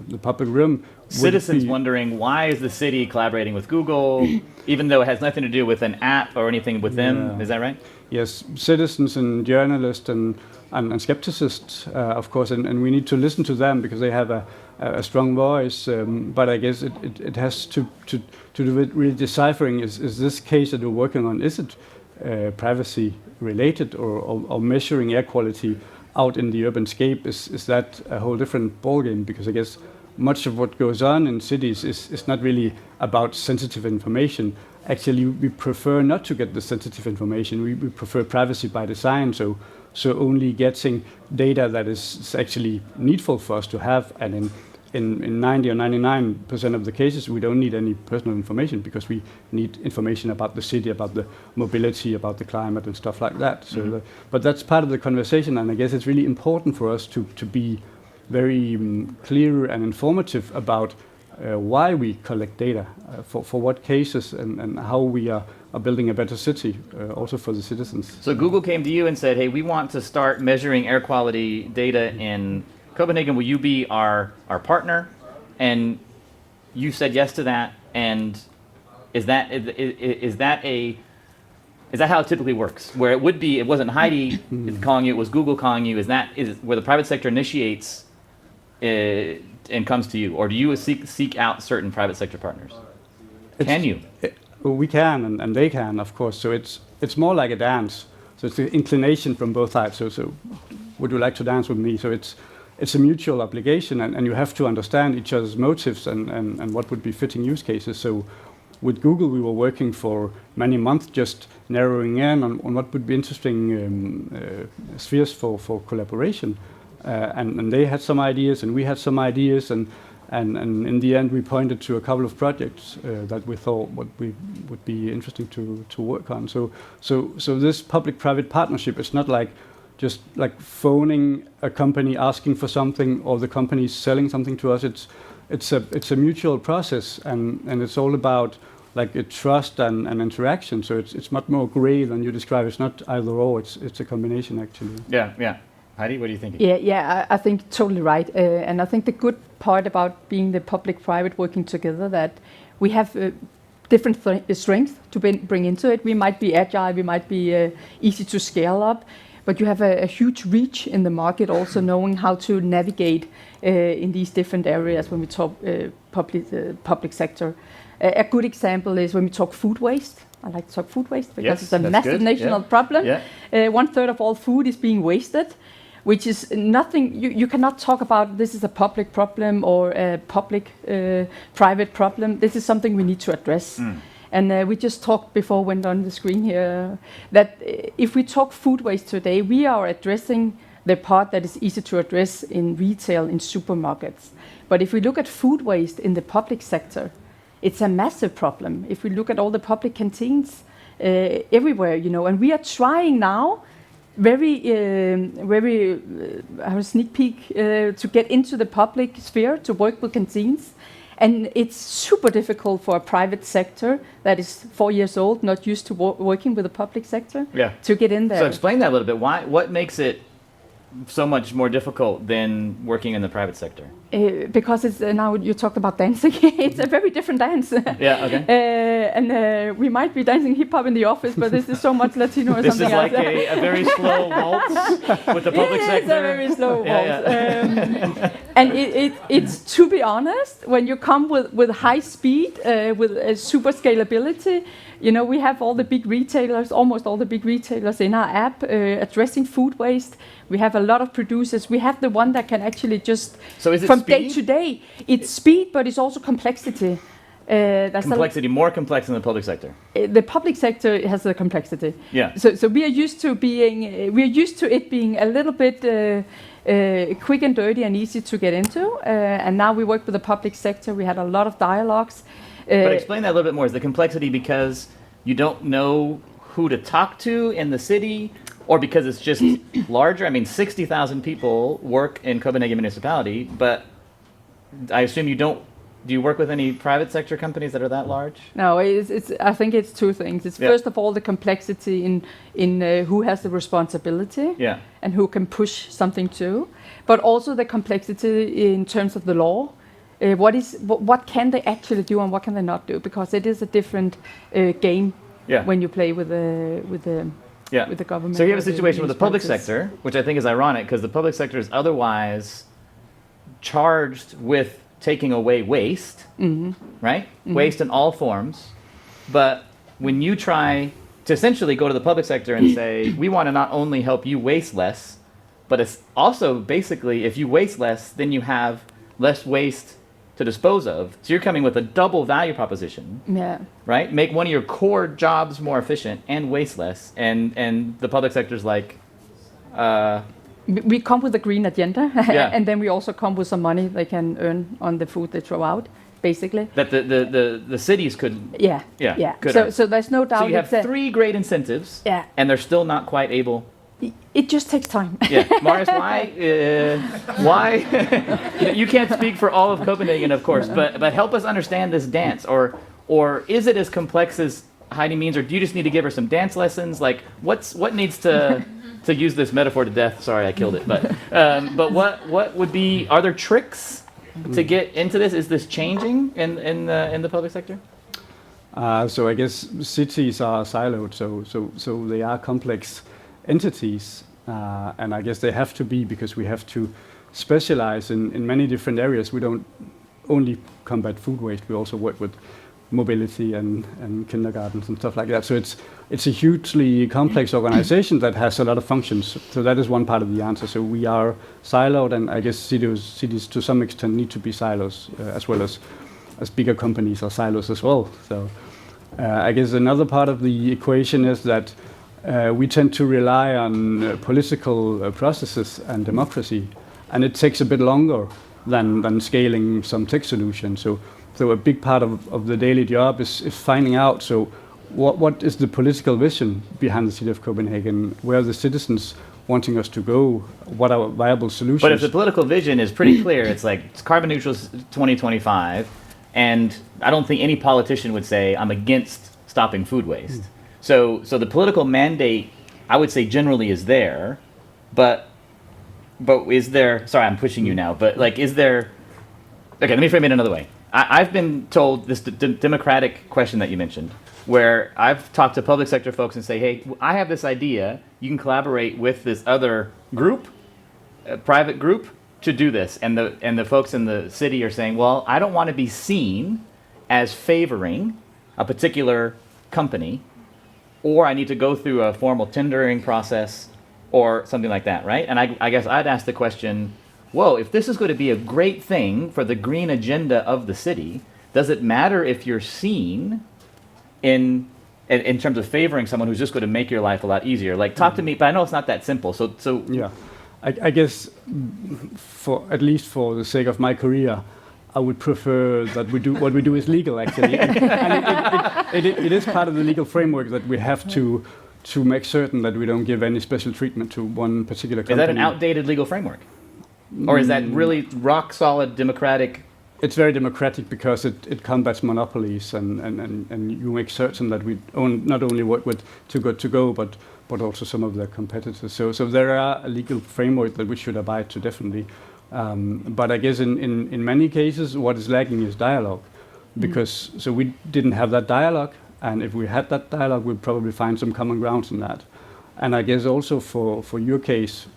the public room. Citizens wondering, why is the city collaborating with Google, even though it has nothing to do with an app or anything with them? Is that right? Yes, citizens and journalists and skepticists, of course, and we need to listen to them because they have a strong voice. But I guess it has to do with really deciphering, is this case that we're working on, is it privacy related or measuring air quality out in the urban scape, is that a whole different ballgame? Because I guess much of what goes on in cities is not really about sensitive information. Actually, we prefer not to get the sensitive information. We prefer privacy by design, so only getting data that is actually needful for us to have, and in 90 or 99% of the cases, we don't need any personal information because we need information about the city, about the mobility, about the climate and stuff like that. So, but that's part of the conversation, and I guess it's really important for us to be very clear and informative about why we collect data, for what cases, and how we are building a better city, also for the citizens. So Google came to you and said, hey, we want to start measuring air quality data in Copenhagen. Will you be our partner? And you said yes to that. And is that how it typically works? Where it would be, it wasn't Heidi calling you, it was Google calling you. Is where the private sector initiates and comes to you, or do you seek out certain private sector partners? Can you? We can, and they can, of course. So it's more like a dance. So it's an inclination from both sides. So would you like to dance with me? So it's a mutual obligation, and you have to understand each other's motives and what would be fitting use cases. So with Google, we were working for many months just narrowing in on what would be interesting spheres for collaboration. And they had some ideas, and we had some ideas, and in the end, we pointed to a couple of projects that we thought would be interesting to work on. So this public-private partnership is not like just like phoning a company asking for something, or the company selling something to us. It's a mutual process, and it's all about like a trust and interaction. So it's much more gray than you describe. It's not either or. It's a combination actually. Yeah. Heidi, what are you thinking? Yeah, I think totally right. And I think the good part about being the public-private working together, that we have different strengths to bring into it. We might be agile, we might be easy to scale up, but you have a huge reach in the market, also knowing how to navigate in these different areas when we talk public sector. A good example is when we talk food waste. I like to talk food waste because it's a massive national problem. Yeah. 1/3 of all food is being wasted, which is nothing, you cannot talk about this is a public problem or a public-private problem. This is something we need to address. And we just talked before, went on the screen here, that if we talk food waste today, we are addressing the part that is easy to address in retail, in supermarkets. But if we look at food waste in the public sector, it's a massive problem. If we look at all the public canteens everywhere, and we are trying now, have a sneak peek to get into the public sphere to work with canteens, and it's super difficult for a private sector that is 4 years old, not used to working with the public sector, to get in there. So explain that a little bit. What makes it so much more difficult than working in the private sector? Because it's now you talked about dancing. It's a very different dance. Yeah, okay. And we might be dancing hip hop in the office, but this is so much Latino or something else. This is like a very slow waltz with the public sector. It's a very slow waltz. And it's, to be honest, when you come with high speed, with super scalability, we have all the big retailers, almost all the big retailers in our app addressing food waste. We have a lot of producers. We have the one that can actually just, so is it from speed? day to day, it's speed, but it's also complexity. That's complexity, more complex than the public sector. The public sector has the complexity. Yeah. So we are used to it being a little bit quick and dirty and easy to get into. And now we work with the public sector. We had a lot of dialogues. But explain that a little bit more. Is the complexity because you don't know who to talk to in the city, or because it's just larger? I mean, 60,000 people work in Copenhagen municipality, but I assume you don't. Do you work with any private sector companies that are that large? No, I think it's two things. It's first of all the complexity in who has the responsibility, and who can push something to, but also the complexity in terms of the law. What can they actually do and what can they not do? Because it is a different game when you play with the government. So you have a situation with the public sector, which I think is ironic, because the public sector is otherwise charged with taking away waste, right? Waste in all forms. But when you try to essentially go to the public sector and say, we want to not only help you waste less, but it's also basically, if you waste less, then you have less waste to dispose of. So you're coming with a double value proposition, right? Make one of your core jobs more efficient and waste less. And the public sector's like, we come with a green agenda, Yeah. and then we also come with some money they can earn on the food they throw out, basically. That the cities could. Yeah, Yeah, yeah. good So, earn. so there's no doubt. So you have it's a- 3 great incentives. Yeah. And they're still not quite able. It just takes time. Yeah, Marius, why? You can't speak for all of Copenhagen, of course, but help us understand this dance, or is it as complex as Heidi means, or do you just need to give her some dance lessons? Like, what needs to use this metaphor to death? Sorry, I killed it, but what would be? Are there tricks to get into this? Is this changing in the public sector? So I guess cities are siloed, so they are complex entities, and I guess they have to be, because we have to specialize in many different areas. We don't only combat food waste, we also work with mobility and kindergartens and stuff like that. So it's a hugely complex organization that has a lot of functions. So that is one part of the answer. So we are siloed, and I guess cities to some extent need to be silos, as well as bigger companies are silos as well. So I guess another part of the equation is that we tend to rely on political processes and democracy, and it takes a bit longer than scaling some tech solution. So a big part of the daily job is finding out, so what is the political vision behind the city of Copenhagen? Where are the citizens wanting us to go? What are viable solutions? But if the political vision is pretty clear, it's like it's carbon neutral 2025, and I don't think any politician would say I'm against stopping food waste. So the political mandate, I would say, generally is there, but is there? Sorry, I'm pushing you now. But like, is there? Okay, let me frame it another way. I've been told this democratic question that you mentioned, where I've talked to public sector folks and say, hey, I have this idea. You can collaborate with this other group, a private group, to do this. And the folks in the city are saying, well, I don't want to be seen as favoring a particular company, or I need to go through a formal tendering process or something like that, right? And I guess I'd ask the question, whoa, if this is going to be a great thing for the green agenda of the city, does it matter if you're seen in terms of favoring someone who's just going to make your life a lot easier? Like, talk to me, but I know it's not that simple. So yeah, I guess for at least for the sake of my career, I would prefer that we do what we do is legal, actually. And it is part of the legal framework that we have to make certain that we don't give any special treatment to one particular company. Is that an outdated legal framework? Or is that really rock solid democratic? It's very democratic because it combats monopolies, and you make certain that we not only work with Too Good To Go, but also some of their competitors. So there are a legal framework that we should abide to, definitely. But I guess in many cases, what is lacking is dialogue, because so we didn't have that dialogue, and if we had that dialogue, we'd probably find some common grounds in that. And I guess also for your case,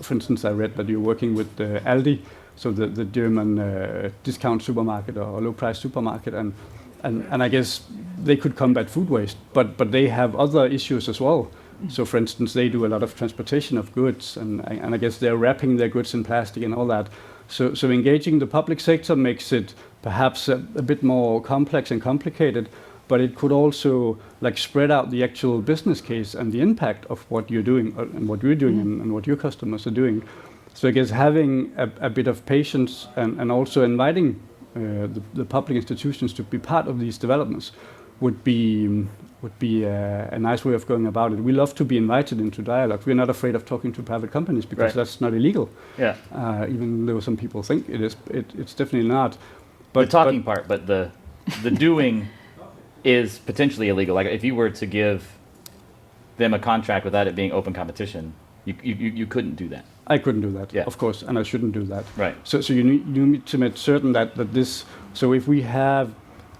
for instance, I read that you're working with Aldi, so the German discount supermarket or low-price supermarket, and I guess they could combat food waste, but they have other issues as well. So, for instance, they do a lot of transportation of goods, and I guess they're wrapping their goods in plastic and all that. So engaging the public sector makes it perhaps a bit more complex and complicated, but it could also like spread out the actual business case and the impact of what you're doing and what we're doing and what your customers are doing. So I guess having a bit of patience and also inviting the public institutions to be part of these developments would be a nice way of going about it. We love to be invited into dialogue. We're not afraid of talking to private companies because that's not illegal. Yeah. Even though some people think it is, it's definitely not. But the talking part, but the doing is potentially illegal. Like if you were to give them a contract without it being open competition, you couldn't do that. I couldn't do that, of course, and I shouldn't do that. Right. So you need to make certain that this. So if we have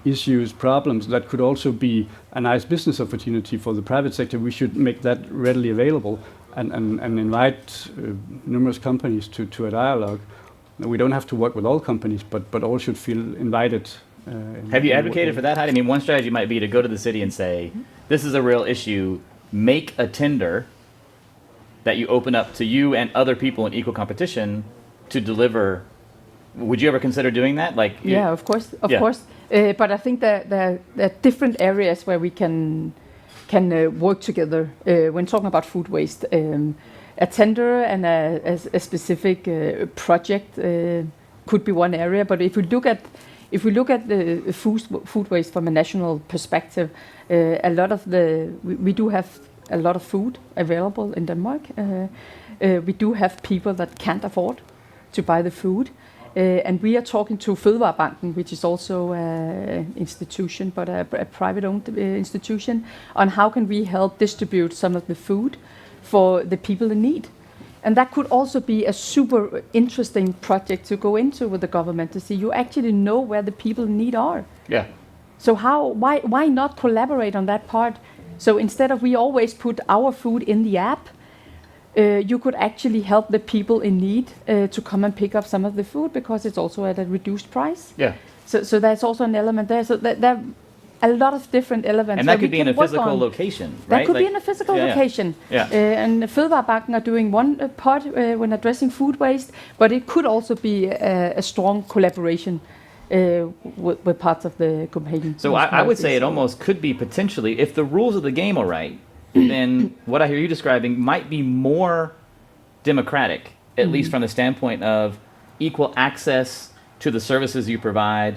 issues, problems, that could also be a nice business opportunity for the private sector, we should make that readily available and invite numerous companies to a dialogue. We don't have to work with all companies, but all should feel invited. Have you advocated for that, Heidi? I mean, one strategy might be to go to the city and say, this is a real issue, make a tender that you open up to you and other people in equal competition to deliver. Would you ever consider doing that? Like, yeah, of course, of course. But I think that there are different areas where we can work together when talking about food waste. a tender and a specific project could be one area. But if we look at the food waste from a national perspective, we do have a lot of food available in Denmark. We do have people that can't afford to buy the food. And we are talking to Fødevarebanken, which is also an institution, but a private-owned institution, on how can we help distribute some of the food for the people in need. And that could also be a super interesting project to go into with the government, to see you actually know where the people in need are. Yeah. So why not collaborate on that part? So instead of we always put our food in the app, you could actually help the people in need to come and pick up some of the food, because it's also at a reduced price. Yeah. So there's also an element there. So there are a lot of different elements. And that could be in a physical location, right? That could be in a physical location. Yeah. And Fødevarebanken are doing one part when addressing food waste, but it could also be a strong collaboration with parts of the Copenhagen. So I would say it almost could be potentially, if the rules of the game are right, then what I hear you describing might be more democratic, at least from the standpoint of equal access to the services you provide,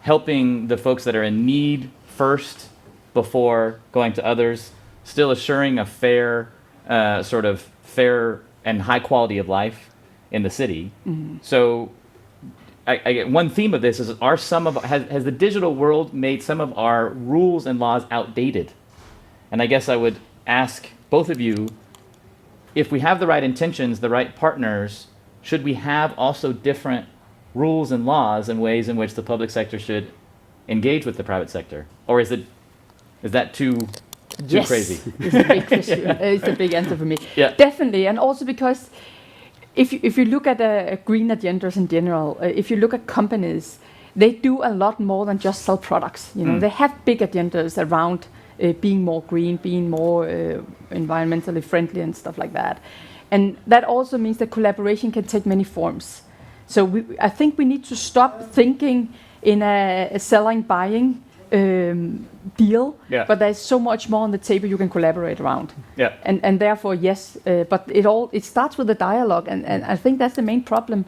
helping the folks that are in need first before going to others, still assuring a fair and high quality of life in the city. So I get one theme of this is, has the digital world made some of our rules and laws outdated? And I guess I would ask both of you, if we have the right intentions, the right partners, should we have also different rules and laws and ways in which the public sector should engage with the private sector? Or is that too crazy? It's a big question. It's a big answer for me. Yeah. Definitely, and also because if you look at green agendas in general, if you look at companies, they do a lot more than just sell products. They have big agendas around being more green, being more environmentally friendly and stuff like that. And that also means that collaboration can take many forms. So I think we need to stop thinking in a selling, buying deal, but there's so much more on the table you can collaborate around. Yeah. And therefore, yes, but it starts with the dialogue, and I think that's the main problem.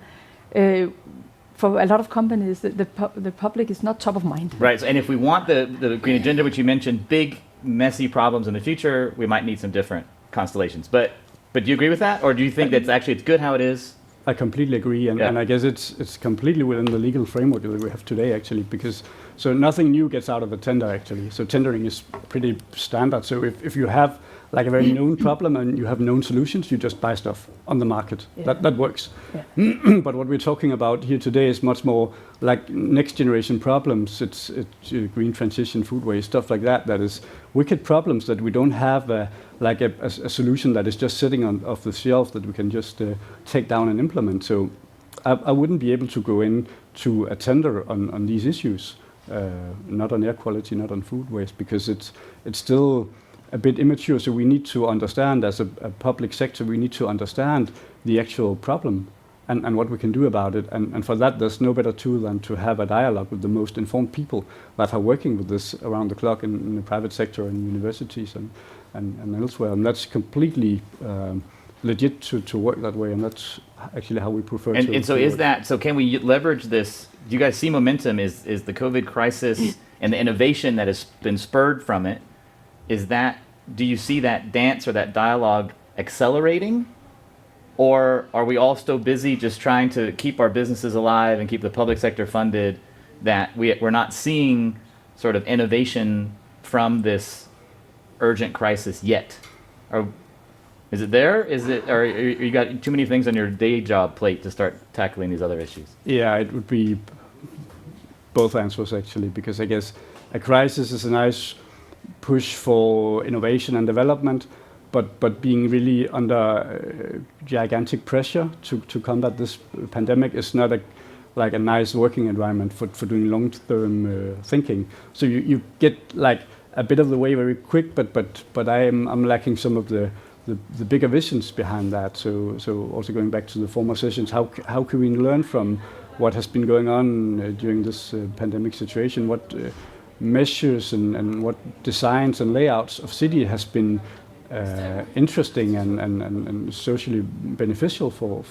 For a lot of companies, the public is not top of mind. Right, so, and if we want the green agenda, which you mentioned, big, messy problems in the future, we might need some different constellations. But do you agree with that? Or do you think it's good how it is? I completely agree, and I guess it's completely within the legal framework that we have today, actually, because so nothing new gets out of a tender, actually. So tendering is pretty standard. So if you have like a very known problem and you have known solutions, you just buy stuff on the market. That works. Yeah. But what we're talking about here today is much more like next generation problems. It's green transition, food waste, stuff like that. That is wicked problems that we don't have a solution that is just sitting off the shelf that we can just take down and implement. So I wouldn't be able to go in to a tender on these issues, not on air quality, not on food waste, because it's still a bit immature. So we need to understand, as a public sector, we need to understand the actual problem and what we can do about it. And for that, there's no better tool than to have a dialogue with the most informed people that are working with this around the clock in the private sector and universities and elsewhere. And that's completely legit to work that way. And that's actually how we prefer to. And so so can we leverage this? Do you guys see momentum? Is the COVID crisis and the innovation that has been spurred from it, do you see that dance or that dialogue accelerating? Or are we all still busy just trying to keep our businesses alive and keep the public sector funded, that we're not seeing sort of innovation from this urgent crisis yet? Or is it there? Or you got too many things on your day job plate to start tackling these other issues? Yeah, it would be both answers, actually, because I guess a crisis is a nice push for innovation and development, but being really under gigantic pressure to combat this pandemic is not a nice working environment for doing long-term thinking. So you get like a bit of the way very quick, but I'm lacking some of the bigger visions behind that. So also going back to the former sessions, how can we learn from what has been going on during this pandemic situation? What measures and what designs and layouts of city has been interesting and socially beneficial for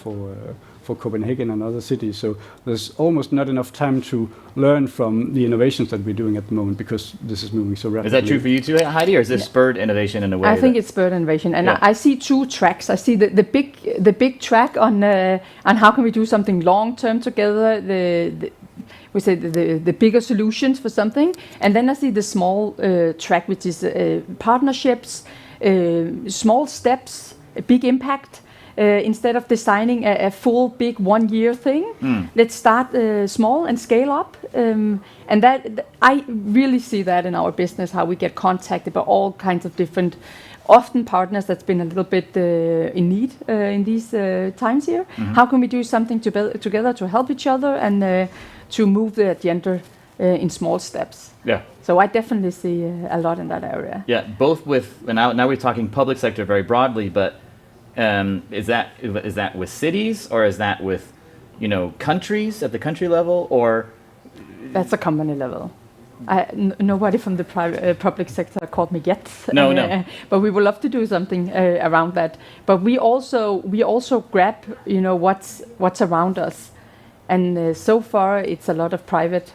Copenhagen and other cities. So there's almost not enough time to learn from the innovations that we're doing at the moment because this is moving so rapidly. Is that true for you too, Heidi, or is this spurred innovation in a way? I think it's spurred innovation, and I see two tracks. I see the big track on how can we do something long term together. We say the bigger solutions for something, and then I see the small track, which is partnerships, small steps, a big impact. Instead of designing a full big 1 year thing, let's start small and scale up. And that I really see that in our business, how we get contacted by all kinds of different, often partners that's been a little bit in need in these times here. How can we do something together to help each other and to move the agenda in small steps? Yeah. So I definitely see a lot in that area. Yeah, both with, and now we're talking public sector very broadly, but is that with cities, or is that with, countries at the country level, or? That's a company level. Nobody from the public sector called me yet. No. But we would love to do something around that. But we also grab, what's around us, and so far it's a lot of private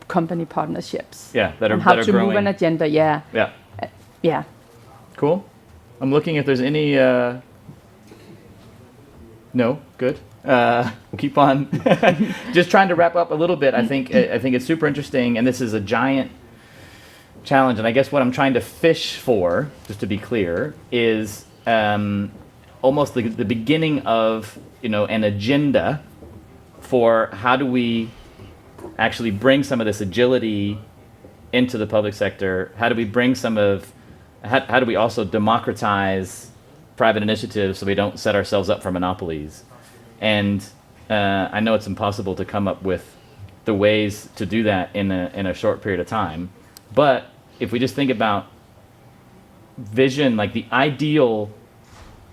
company partnerships. Yeah, that are how to growing. Move an agenda. Yeah. Yeah. Cool. I'm looking if there's any. No, good. We'll keep on. Just trying to wrap up a little bit. I think it's super interesting, and this is a giant challenge. And I guess what I'm trying to fish for, just to be clear, is almost the beginning of an agenda for how do we actually bring some of this agility into the public sector. How do we bring how do we also democratize private initiatives so we don't set ourselves up for monopolies? And I know it's impossible to come up with the ways to do that in a short period of time. But if we just think about vision, like the ideal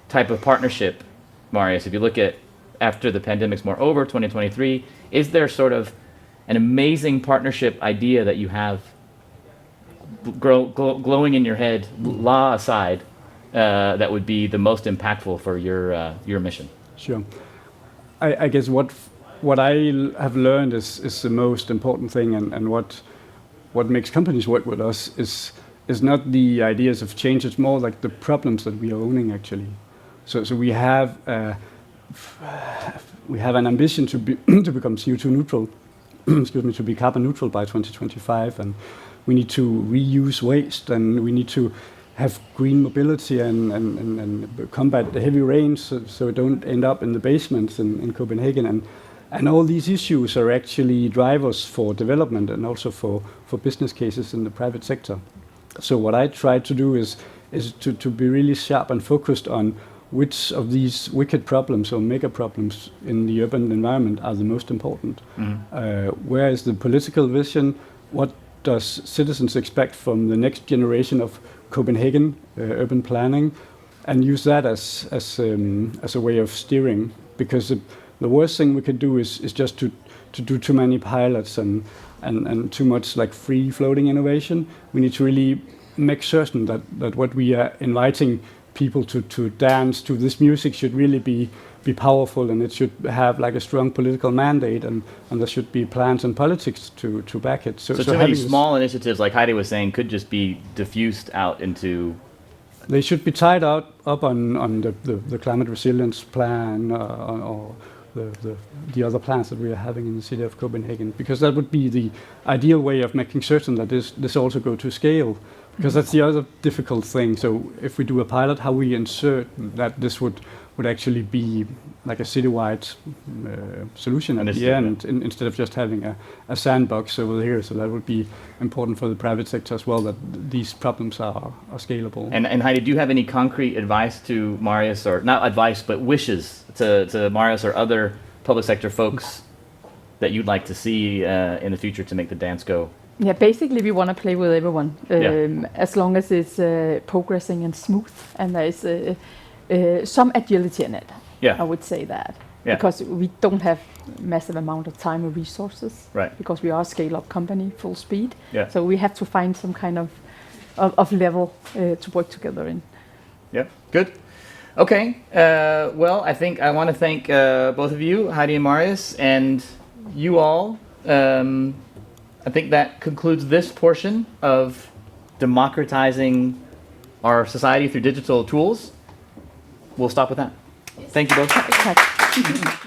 type of partnership, Marius, if you look at after the pandemic's more over, 2023, is there sort of an amazing partnership idea that you have glowing in your head, law aside, that would be the most impactful for your mission? Sure. I guess what I have learned is the most important thing, and what makes companies work with us is not the ideas of change. It's more like the problems that we are owning actually. So we have an ambition to become CO2 neutral. To be carbon neutral by 2025, and we need to reuse waste, and we need to have green mobility and combat the heavy rains so it don't end up in the basements in Copenhagen. And all these issues are actually drivers for development and also for business cases in the private sector. So what I try to do is to be really sharp and focused on which of these wicked problems or mega problems in the urban environment are the most important. Where is the political vision? What does citizens expect from the next generation of Copenhagen urban planning? And use that as a way of steering. Because the worst thing we could do is just to do too many pilots and too much like free floating innovation. We need to really make certain that what we are inviting people to dance to this music should really be powerful, and it should have like a strong political mandate, and there should be plans and politics to back it. So too many small initiatives, like Heidi was saying, could just be diffused out into. They should be tied up on the climate resilience plan or the other plans that we are having in the city of Copenhagen, because that would be the ideal way of making certain that this also go to scale. Because that's the other difficult thing. So if we do a pilot, how we insert that this would actually be like a citywide solution at the end, instead of just having a sandbox over here. So that would be important for the private sector as well, that these problems are scalable. And Heidi, do you have any concrete advice to Marius, or not advice, but wishes to Marius or other public sector folks that you'd like to see in the future to make the dance go? Yeah, basically we want to play with everyone, as long as it's progressing and smooth, and there is some agility in it. I would say that, because we don't have massive amount of time or resources, because we are a scale-up company, full speed. So we have to find some kind of level to work together in. Yeah, good. Okay, well, I think I want to thank both of you, Heidi and Marius, and you all. I think that concludes this portion of democratizing our society through digital tools. We'll stop with that. Thank you both.